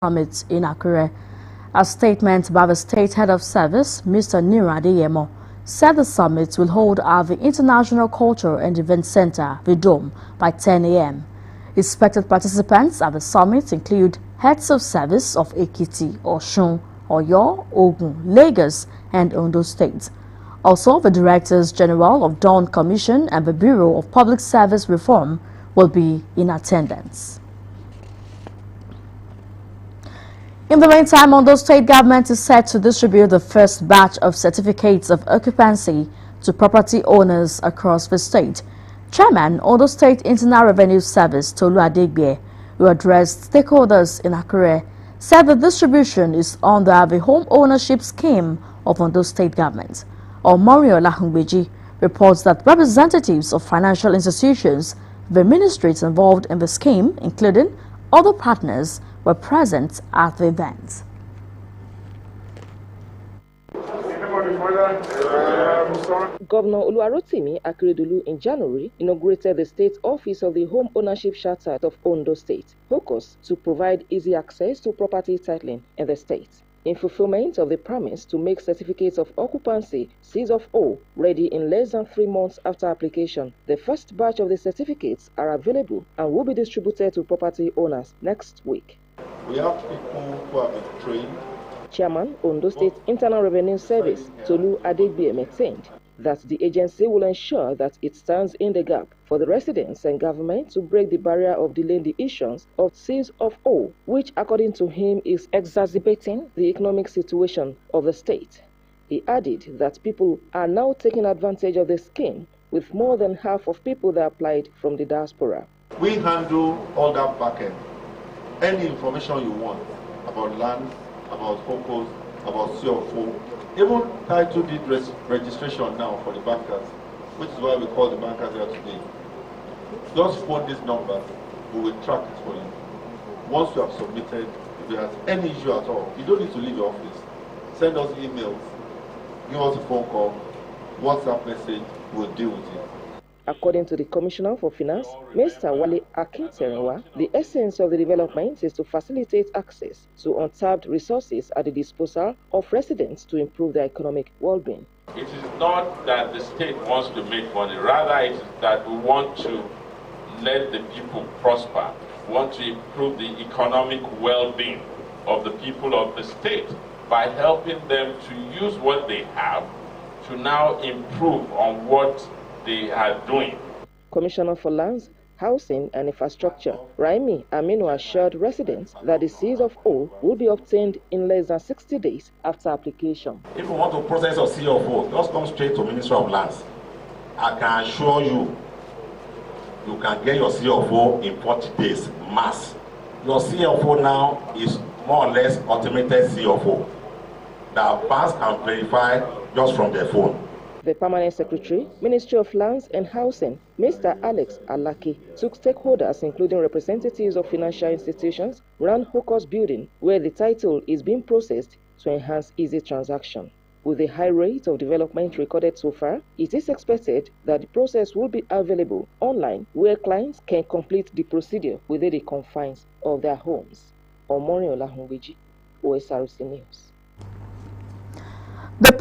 Summit in Akure. A statement by the State Head of Service, Mr. Nira Adeyemo, said the summit will hold at the International Culture and Event Center, the Dome, by 10 a.m. Expected participants at the summit include heads of service of Ekiti, Osun, Oyo, Ogun, Lagos, and Ondo States. Also, the Directors General of Dawn Commission and the Bureau of Public Service Reform will be in attendance. In the meantime, Ondo State government is set to distribute the first batch of certificates of occupancy to property owners across the state. Chairman, Ondo State Internal Revenue Service, Tolu Adegbie, who addressed stakeholders in Akure, said the distribution is under the home ownership scheme of Ondo State government. Omorio Lahungbeji reports that representatives of financial institutions, the ministries involved in the scheme, including other partners, were present at the event. Governor Oluwarotimi Akeredolu in January inaugurated the state office of the Home Ownership Charter of Ondo State, focused to provide easy access to property titling in the state. In fulfillment of the promise to make certificates of occupancy Cs of O ready in less than 3 months after application, the first batch of the certificates are available and will be distributed to property owners next week. We have people who have been trained. Chairman, Ondo State Internal Revenue Service, Tolu Adegbie, maintained that the agency will ensure that it stands in the gap for the residents and government to break the barrier of delaying the issuance of Cs of O, which according to him is exacerbating the economic situation of the state. He added that people are now taking advantage of the scheme, with more than half of people that applied from the diaspora. We handle all that back end. Any information you want about land, about focus, about CFO, even title deed registration now for the bankers, which is why we call the bankers here today. Just phone this number, we will track it for you. Once you have submitted, if there is any issue at all, you don't need to leave your office. Send us emails, give us a phone call, WhatsApp message, we'll deal with it. According to the Commissioner for Finance, Mr. Wale Akinterenwa, the essence of the development is to facilitate access to untapped resources at the disposal of residents to improve their economic well-being. It is not that the state wants to make money, rather it is that we want to let the people prosper. We want to improve the economic well-being of the people of the state by helping them to use what they have to now improve on what they are doing. Commissioner for Lands, Housing and Infrastructure, Raimi Aminu, assured residents that the Cs of O will be obtained in less than 60 days after application. If you want to process your C of O, just come straight to Ministry of Lands. I can assure you, you can get your C of O in 40 days, mass. Your C of O now is more or less automated C of O that banks can verify just from their phone. The Permanent Secretary, Ministry of Lands and Housing, Mr. Alex Alaki, took stakeholders, including representatives of financial institutions, around Hocus Building, where the title is being processed to enhance easy transaction. With the high rate of development recorded so far, it is expected that the process will be available online, where clients can complete the procedure within the confines of their homes. Omorio Lahungbeji, Osrc News. The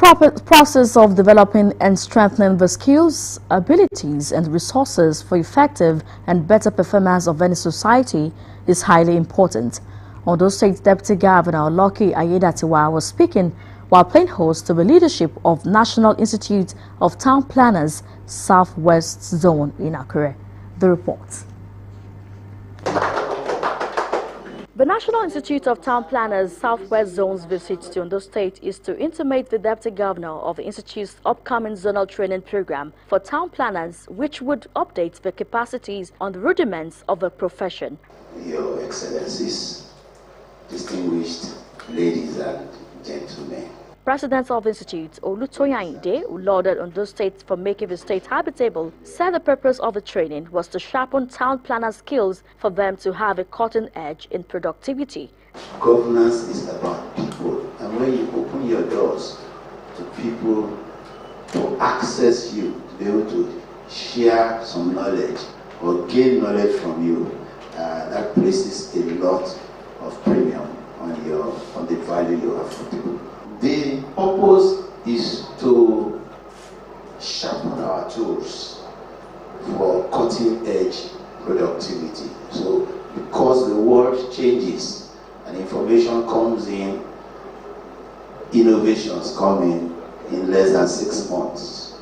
process of developing and strengthening the skills, abilities and resources for effective and better performance of any society is highly important. Ondo State Deputy Governor Lucky Ayedatiwa was speaking while playing host to the leadership of National Institute of Town Planners Southwest Zone in Akure. The report. The National Institute of Town Planners Southwest Zone's visit to Ondo State is to intimate the Deputy Governor of the Institute's upcoming zonal training program for town planners, which would update the capacities on the rudiments of the profession. Your Excellencies, distinguished ladies and gentlemen. President of the Institute, Olutoyinde, who lauded Ondo State for making the state habitable, said the purpose of the training was to sharpen town planner skills for them to have a cutting edge in productivity. Governance is about people, and when you open your doors to people to access you, to be able to share some knowledge or gain knowledge from you, that places a lot of premium the value you have for people. The purpose is to sharpen our tools for cutting-edge productivity. So because the world changes and information comes in, innovations come in less than 6 months.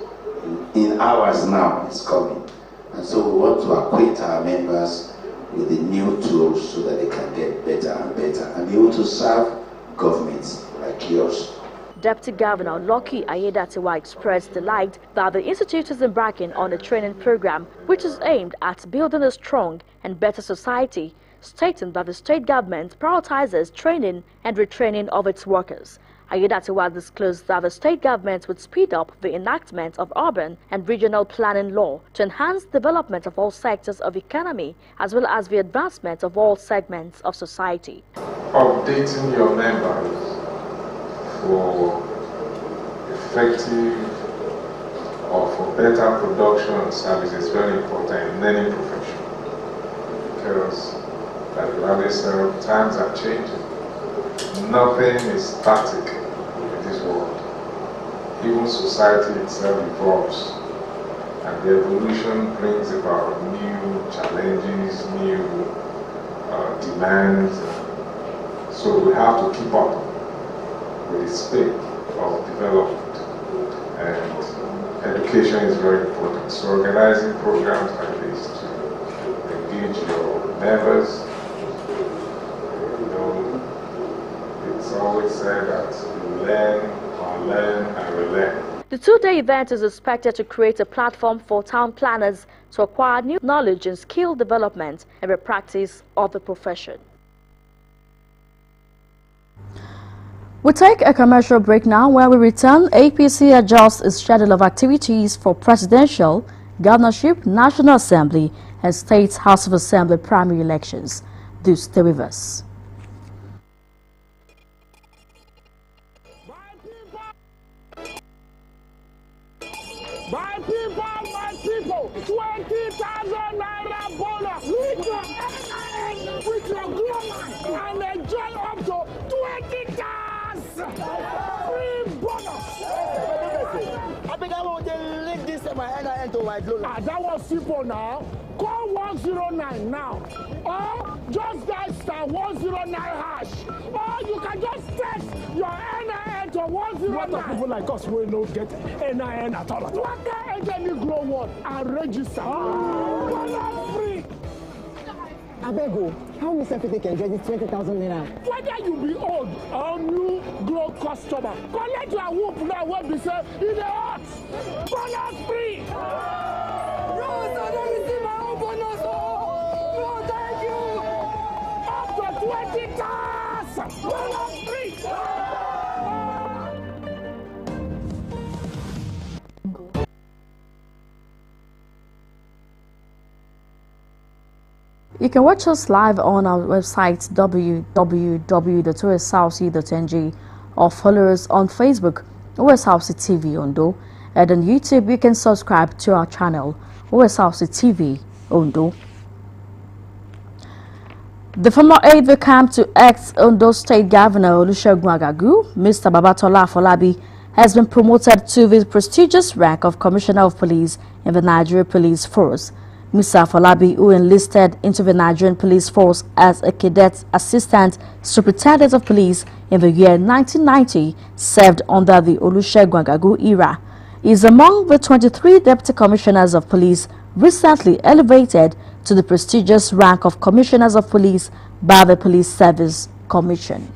In hours now, it's coming. And so we want to acquaint our members with the new tools so that they can get better and better and be able to serve governments like yours. Deputy Governor Lucky Ayedatiwa expressed delight that the institute is embarking on a training program which is aimed at building a strong and better society, stating that the state government prioritizes training and retraining of its workers. Ayedatiwa disclosed that the state government would speed up the enactment of urban and regional planning law to enhance development of all sectors of economy as well as the advancement of all segments of society. Updating your members for effective or for better production and service is very important in any profession, because like you always said, times are changing. Nothing is static in this world. Even society itself evolves, and the evolution brings about new challenges, new demands. So we have to keep up with the speed of development, and education is very important. So organizing programs like this to engage your members, it's always said that you learn, unlearn, and relearn. The two-day event is expected to create a platform for town planners to acquire new knowledge and skill development and the practice of the profession. We take a commercial break now. Where we return, APC adjusts its schedule of activities for presidential, governorship, National Assembly and State House of Assembly primary elections. Do stay with us. My people, 20,000 naira bonus with your grandma and enjoy up to 20,000 free bonus. I think I want to link this to my NIN to my glory. That was simple now. Call 109 now. Or just dial star 109 hash. Or you can just text your NIN to 109. What of people like us will not get NIN at all? What the agent grow one and register? Bonus free. I beg you, how Mr. Everything can get this 20,000 naira? Whether you be old or new grow customer, collect your whoop now when we say in the hot. Bonus free. No, I don't receive my own bonus. No, thank you. Up to 20,000. Bonus free. You can watch us live on our website www.osrc.ng or follow us on Facebook, Osrc TV Ondo, and on YouTube you can subscribe to our channel, Osrc TV Ondo. The former aide-de-camp to ex-Ondo State Governor Olusegun Agagu, Mr. Babatola Afolabi, has been promoted to the prestigious rank of Commissioner of Police in the Nigerian Police Force. Mr. Afolabi, who enlisted into the Nigerian Police Force as a cadet assistant superintendent of police in the year 1990, served under the Olusegun Agagu era, is among the 23 deputy commissioners of police recently elevated to the prestigious rank of commissioners of police by the Police Service Commission.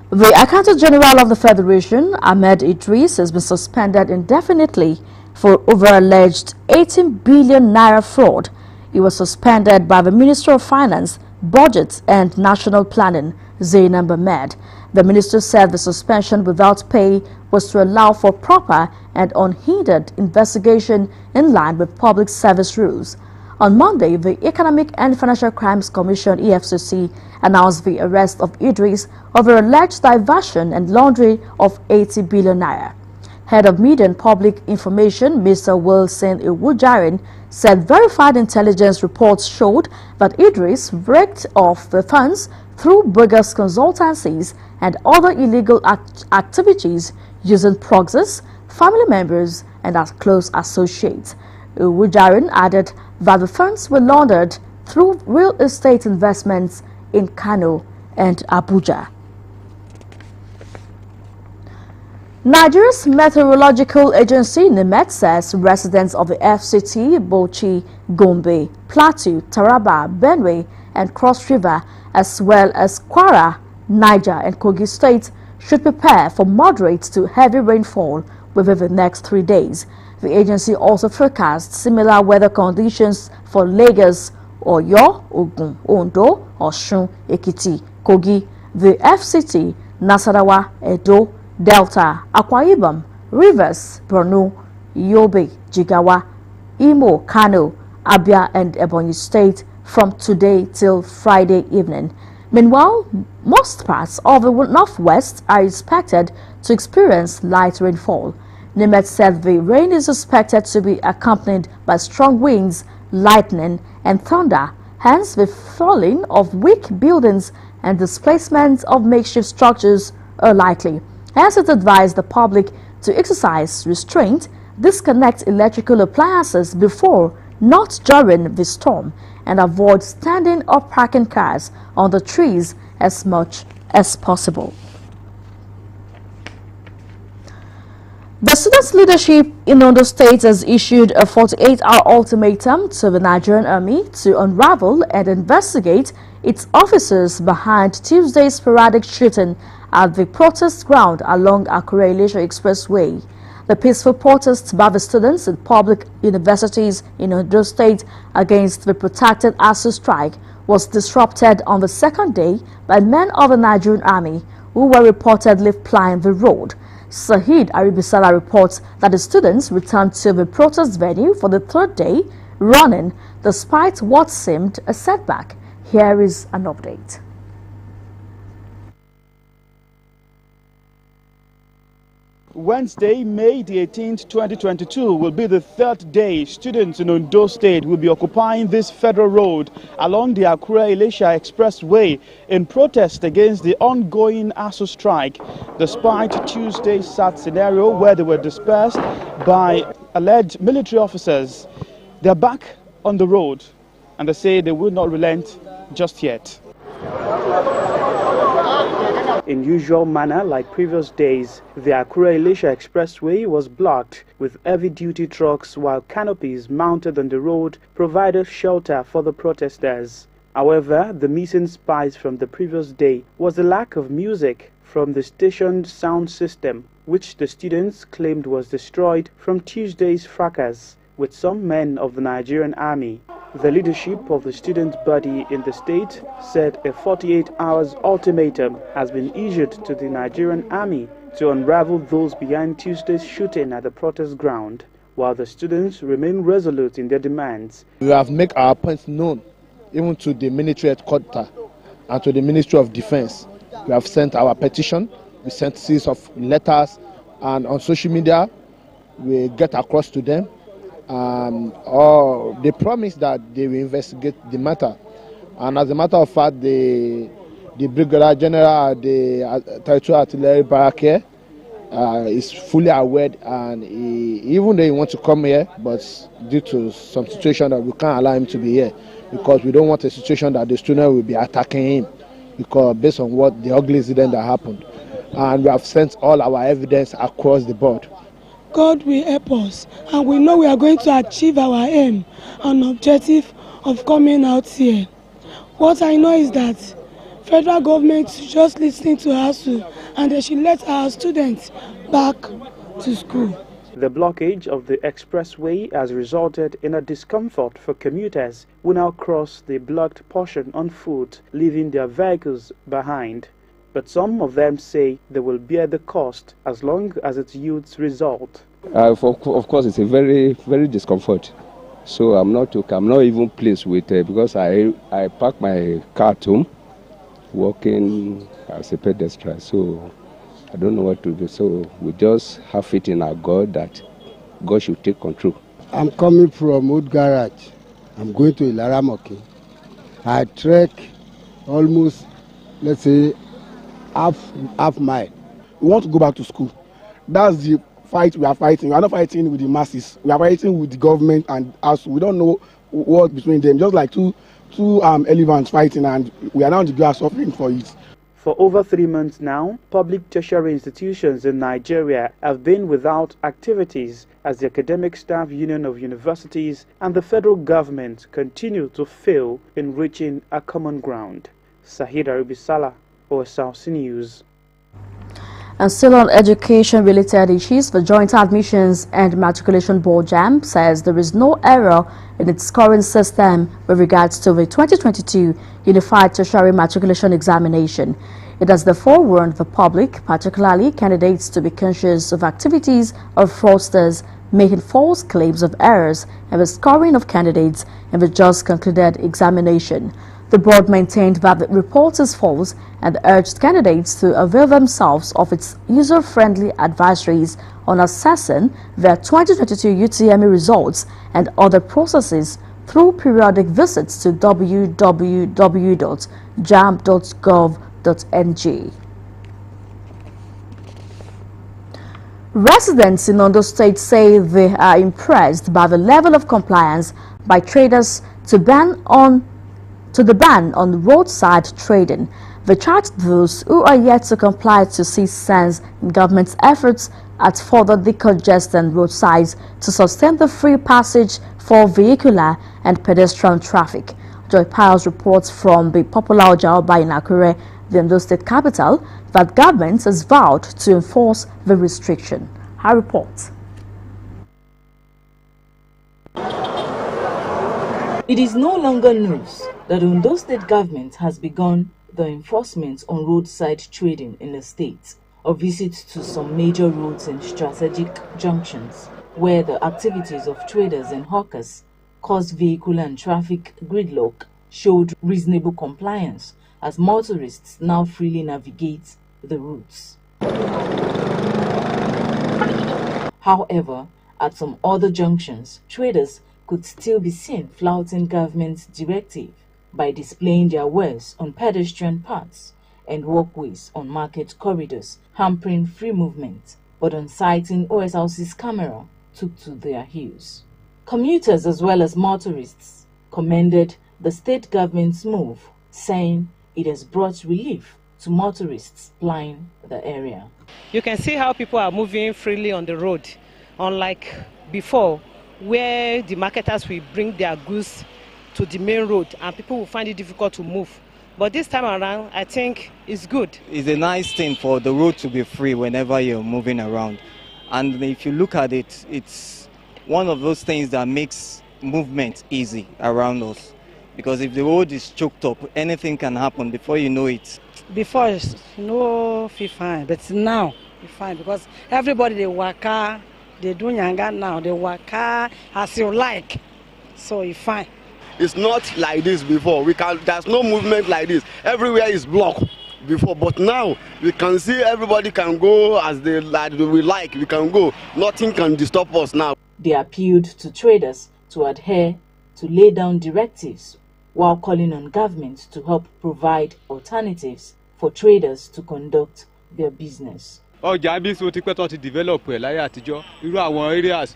The Accountant General of the Federation, Ahmed Idris, has been suspended indefinitely for over alleged 18 billion naira fraud. He was suspended by the Minister of Finance, Budget and National Planning, Zainab Ahmed. The minister said the suspension without pay was to allow for proper and unhindered investigation in line with public service rules. On Monday, the Economic and Financial Crimes Commission, EFCC, announced the arrest of Idris over alleged diversion and laundering of 80 billion naira. Head of Media and Public Information, Mr. Wilson Iwujarin, said verified intelligence reports showed that Idris raked off the funds through bogus consultancies and other illegal activities using proxies, family members, and as close associates. Uwujarin added that the funds were laundered through real estate investments in Kano and Abuja. Nigeria's Meteorological Agency NIMET says residents of the FCT, Bauchi, Gombe, Plateau, Taraba, Benue and Cross River, as well as Kwara, Niger and Kogi states should prepare for moderate to heavy rainfall within the next 3 days. The agency also forecasts similar weather conditions for Lagos, Oyo, Ogun, Ondo, Osun, Ekiti, Kogi, the FCT, Nasarawa, Edo, Delta, Akwa Ibom, Rivers, Borno, Yobe, Jigawa, Imo, Kano, Abia and Ebonyi State from today till Friday evening. Meanwhile, most parts of the northwest are expected to experience light rainfall. NIMET said the rain is expected to be accompanied by strong winds, lightning and thunder, hence the falling of weak buildings and displacement of makeshift structures are likely. Hence, it advised the public to exercise restraint, disconnect electrical appliances before, not during the storm, and avoid standing or parking cars on the trees as much as possible. The students' leadership in Ondo State has issued a 48-hour ultimatum to the Nigerian Army to unravel and investigate its officers behind Tuesday's sporadic shooting at the protest ground along Akure-Ilesha Expressway. The peaceful protests by the students in public universities in Ondo State against the protracted ASU strike was disrupted on the second day by men of the Nigerian Army who were reportedly plying the road. Sahid Aribisala reports that the students returned to the protest venue for the third day running despite what seemed a setback. Here is an update. Wednesday, May the 18th, 2022 will be the third day students in Ondo State will be occupying this federal road along the Akure-Ilesha Expressway in protest against the ongoing ASU strike, despite Tuesday's sad scenario where they were dispersed by alleged military officers. They're back on the road and they say they will not relent just yet. In usual manner, like previous days, the Akure-Ilesha Expressway was blocked with heavy-duty trucks while canopies mounted on the road provided shelter for the protesters. However, the missing spice from the previous day was the lack of music from the station's sound system, which the students claimed was destroyed from Tuesday's fracas with some men of the Nigerian Army. The leadership of the student body in the state said a 48-hour ultimatum has been issued to the Nigerian Army to unravel those behind Tuesday's shooting at the protest ground, while the students remain resolute in their demands. We have made our points known even to the military headquarters and to the Ministry of Defense. We have sent our petition, we sent series of letters, and on social media we get across to them. They promise that they will investigate the matter, and as a matter of fact, the Brigadier General at the Territorial Artillery Barrack is fully aware, and even though he wants to come here, but due to some situation that we can't allow him to be here, because we don't want a situation that the student will be attacking him, because based on what the ugly incident that happened, and we have sent all our evidence across the board. God will help us, and we know we are going to achieve our aim and objective of coming out here. What I know is that federal government is just listening to ASU, and they should let our students back to school. The blockage of the expressway has resulted in a discomfort for commuters who now cross the blocked portion on foot, leaving their vehicles behind. But some of them say they will bear the cost as long as it yields result. Of course, it's a very discomfort. So I'm not even pleased with it, because I park my car at home, walking as a pedestrian. So I don't know what to do. So we just have faith in our God that God should take control. I'm coming from Old Garage. I'm going to Ilaramoki. I trek almost let's say, half mile. We want to go back to school. That's the fight we are fighting. We are not fighting with the masses. We are fighting with the government and us. We don't know what between them. Just like two elephants fighting, and we are now on the grass suffering for it. For over 3 months now, public tertiary institutions in Nigeria have been without activities as the Academic Staff Union of Universities and the federal government continue to fail in reaching a common ground. Sahid Arubisala, Osrc News. And still on education-related issues, the Joint Admissions and Matriculation Board (JAMB) says there is no error in its scoring system with regards to the 2022 Unified Tertiary Matriculation Examination. It has therefore warned the public, particularly candidates, to be conscious of activities of fraudsters making false claims of errors in the scoring of candidates in the just concluded examination. The board maintained that the report is false and urged candidates to avail themselves of its user-friendly advisories on assessing their 2022 UTME results and other processes through periodic visits to www.jamb.gov.ng. Residents in Ondo State say they are impressed by the level of compliance by traders to the ban on roadside trading. They charge those who are yet to comply to see sense in government's efforts at further decongesting roadsides to sustain the free passage for vehicular and pedestrian traffic. Joy Piles reports from the popular Ojaoba in Akure, the Ondo State capital, that government has vowed to enforce the restriction. Her report. It is no longer news that Ondo State government has begun the enforcement on roadside trading in the state. A visit to some major roads and strategic junctions where the activities of traders and hawkers caused vehicular and traffic gridlock showed reasonable compliance as motorists now freely navigate the routes. However, at some other junctions, traders could still be seen flouting government's directive by displaying their wares on pedestrian paths and walkways on market corridors, hampering free movement, but on sighting Osrc's camera took to their heels. Commuters as well as motorists commended the state government's move, saying it has brought relief to motorists plying the area. You can see how people are moving freely on the road, unlike before, where the marketers will bring their goods to the main road and people will find it difficult to move. But this time around, I think it's good. It's a nice thing for the road to be free whenever you're moving around. And if you look at it, it's one of those things that makes movement easy around us. Because if the road is choked up, anything can happen before you know it. Before, it's no feel fine, but now it's fine because everybody they waka, they do nyanga now, they waka as you like, so it's fine. It's not like this before. There's no movement like this. Everywhere is blocked before, but now we can see everybody can go as we like. We can go. Nothing can disturb us now. They appealed to traders to adhere to lay down directives while calling on government to help provide alternatives for traders to conduct their business. Ọjà bí so ti pẹ́ tó ti develop ẹ̀ láyé àtijọ́ irú àwọn areas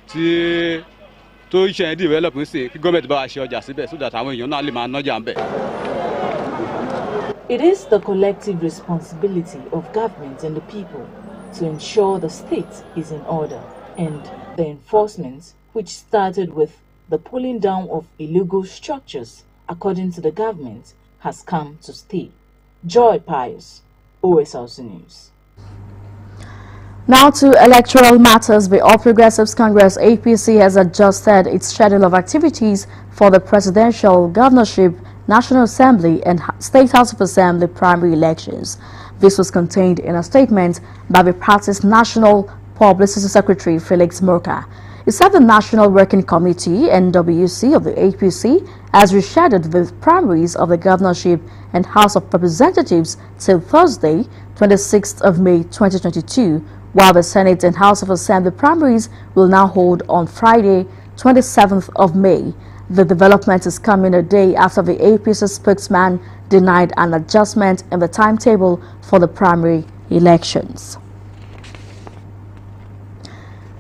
tí tó ṣe develop ń ṣe kí gọ́ọ̀mẹ̀ntì bá wa ṣe ọjà síbẹ̀ so that àwọn èèyàn náà lè máa nájà ń bẹ̀. It is the collective responsibility of government and the people to ensure the state is in order, and the enforcement, which started with the pulling down of illegal structures, according to the government, has come to stay. Joy Pius, Osrc News. Now to electoral matters. The All Progressives Congress APC has adjusted its schedule of activities for the presidential, governorship, National Assembly and State House of Assembly primary elections. This was contained in a statement by the party's National Publicity Secretary Felix Murka. He said the National Working Committee, NWC, of the APC has rescheduled the primaries of the governorship and House of Representatives till Thursday, 26th of May 2022, while the Senate and House of Assembly primaries will now hold on Friday, 27th of May. The development is coming a day after the APC spokesman denied an adjustment in the timetable for the primary elections.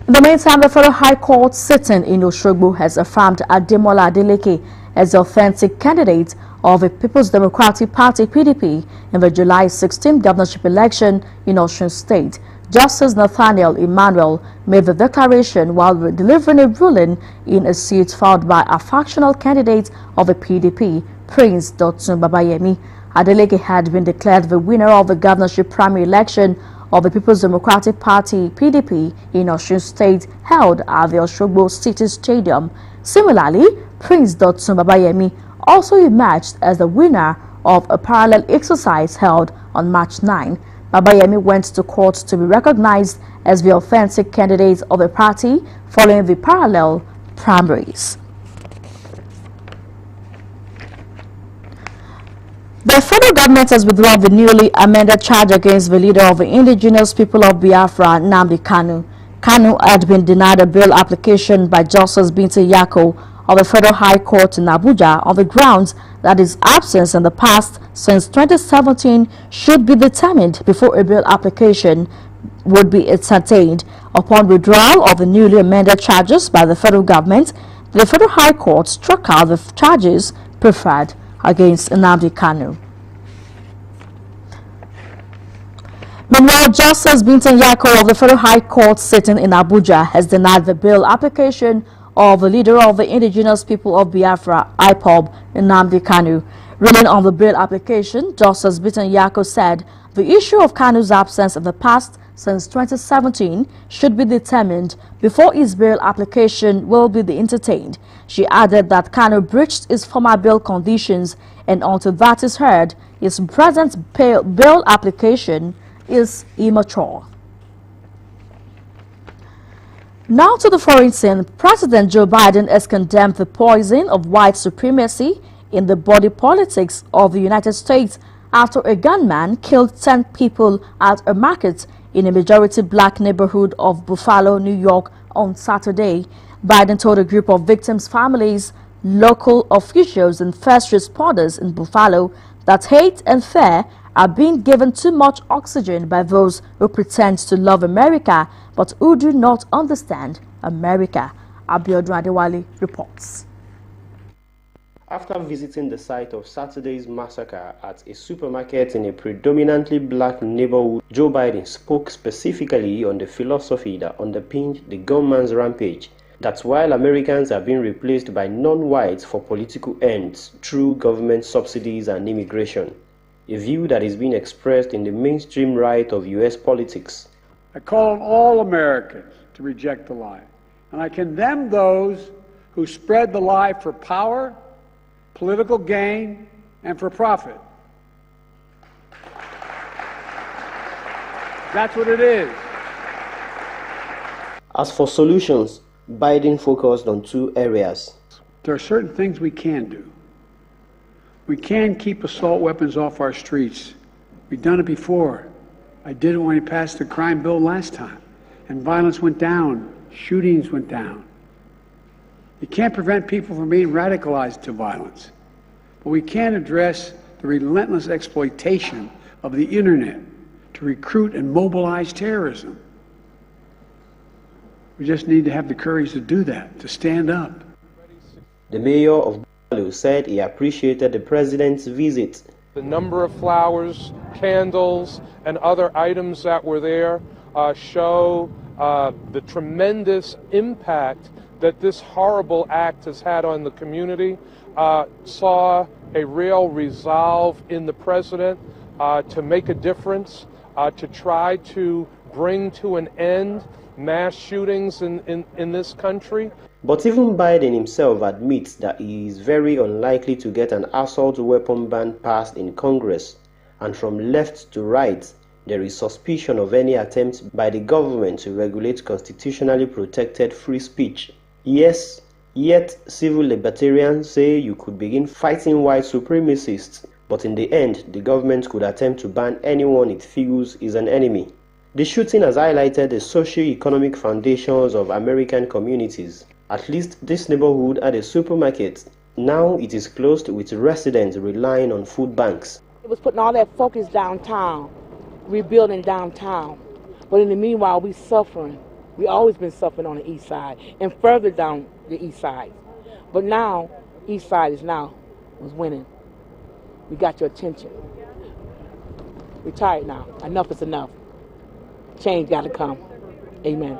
In the meantime, the Federal High Court sitting in Osrc has affirmed Ademola Adeleke as the authentic candidate of the People's Democratic Party (PDP) in the July 16 governorship election in Osun State. Justice Nathaniel Emmanuel made the declaration while delivering a ruling in a suit filed by a factional candidate of the PDP, Prince Dotun Babayemi. Adeleke had been declared the winner of the governorship primary election of the People's Democratic Party (PDP) in Osun State, held at the Osrc City Stadium. Similarly, Prince Dotun Babayemi also emerged as the winner of a parallel exercise held on March 9. Babayemi went to court to be recognized as the authentic candidate of the party following the parallel primaries. The federal government has withdrawn the newly amended charge against the leader of the indigenous people of Biafra, Nnamdi Kanu. Kanu had been denied a bail application by Justice Binta Nyako of the Federal High Court in Abuja on the grounds that his absence in the past since 2017 should be determined before a bail application would be entertained. Upon withdrawal of the newly amended charges by the federal government, the Federal High Court struck out the charges preferred against Nnamdi Kanu. Meanwhile, Justice Binta Nyako of the Federal High Court sitting in Abuja has denied the bail application of the leader of the indigenous people of Biafra, IPOB, Nnamdi Kanu. Ruling on the bail application, Justice Binta Nyako said the issue of Kanu's absence in the past since 2017 should be determined before his bail application will be entertained. She added that Kanu breached his former bail conditions, and until that is heard, his present bail application is immature. Now to the foreign scene. President Joe Biden has condemned the poison of white supremacy in the body politics of the United States after a gunman killed 10 people at a market in a majority black neighborhood of Buffalo, New York on Saturday. Biden told a group of victims' families, local officials and first responders in Buffalo that hate and fear are being given too much oxygen by those who pretend to love America but who do not understand America. Abiodun Adewale reports. After visiting the site of Saturday's massacre at a supermarket in a predominantly black neighborhood, Joe Biden spoke specifically on the philosophy that underpinned the gunman's rampage. That's while Americans are being replaced by non-whites for political ends through government subsidies and immigration, a view that is being expressed in the mainstream right of U.S. politics. I call on all Americans to reject the lie, and I condemn those who spread the lie for power, political gain, and for profit. That's what it is. As for solutions, Biden focused on two areas. There are certain things we can do. We can keep assault weapons off our streets. We've done it before. I did it when we passed the crime bill last time, and violence went down, shootings went down. You can't prevent people from being radicalized to violence, but we can address the relentless exploitation of the internet to recruit and mobilize terrorism. We just need to have the courage to do that, to stand up. The mayor of Buffalo said he appreciated the president's visit. The number of flowers, candles, and other items that were there show the tremendous impact that this horrible act has had on the community. Saw a real resolve in the president to make a difference, to try to bring to an end mass shootings in this country. But even Biden himself admits that he is very unlikely to get an assault weapon ban passed in Congress, and from left to right, there is suspicion of any attempt by the government to regulate constitutionally protected free speech. Yes, yet civil libertarians say you could begin fighting white supremacists, but in the end, the government could attempt to ban anyone it feels is an enemy. The shooting has highlighted the socio-economic foundations of American communities. At least this neighborhood had a supermarket, Now it is closed with residents relying on food banks. It was putting all that focus downtown, rebuilding downtown. But in the meanwhile, we suffering. We always been suffering on the east side and further down the east side. But now, east side was winning. We got your attention. We're tired now. Enough is enough. Change got to come. Amen.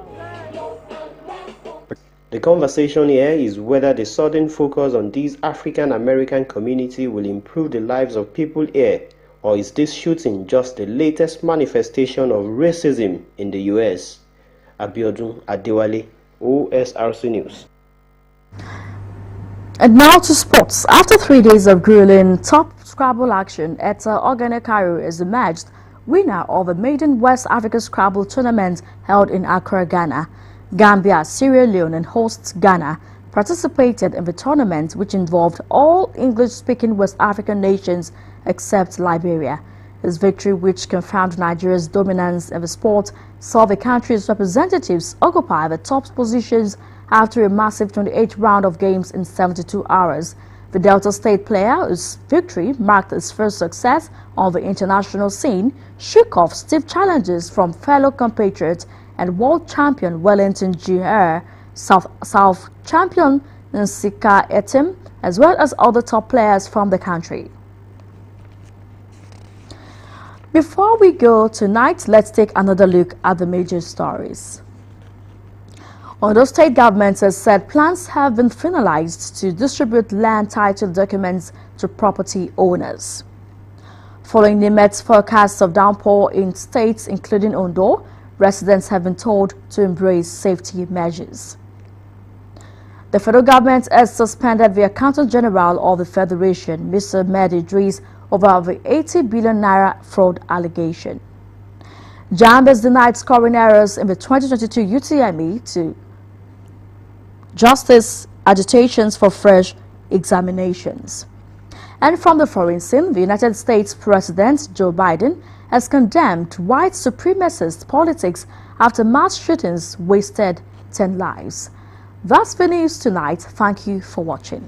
The conversation here is whether the sudden focus on this African American community will improve the lives of people here, or is this shooting just the latest manifestation of racism in the US? Abiodun Adewale, OSRC News. And now to sports. After 3 days of grueling top Scrabble action, Etta Oganekaro is emerged winner of the maiden West Africa Scrabble tournament held in Accra, Ghana. Gambia, Sierra Leone and hosts Ghana participated in the tournament, which involved all English-speaking West African nations except Liberia. His victory, which confirmed Nigeria's dominance in the sport, saw the country's representatives occupy the top positions after a massive 28th round of games in 72 hours. The Delta State player, whose victory marked his first success on the international scene, shook off stiff challenges from fellow compatriots and world champion Wellington Jr., South champion Nsika Etim, as well as other top players from the country. Before we go tonight, let's take another look at the major stories. Ondo State government has said plans have been finalized to distribute land title documents to property owners. Following NIMET's forecasts of downpour in states including Ondo, residents have been told to embrace safety measures. The federal government has suspended the Accountant General of the Federation, Mr. Mehdi Idris, over the 80 billion naira fraud allegation. JAMB has denied scoring errors in the 2022 UTME to justice agitations for fresh examinations. And from the foreign scene, the United States President Joe Biden has condemned white supremacist politics after mass shootings wasted 10 lives. That's the news tonight. Thank you for watching.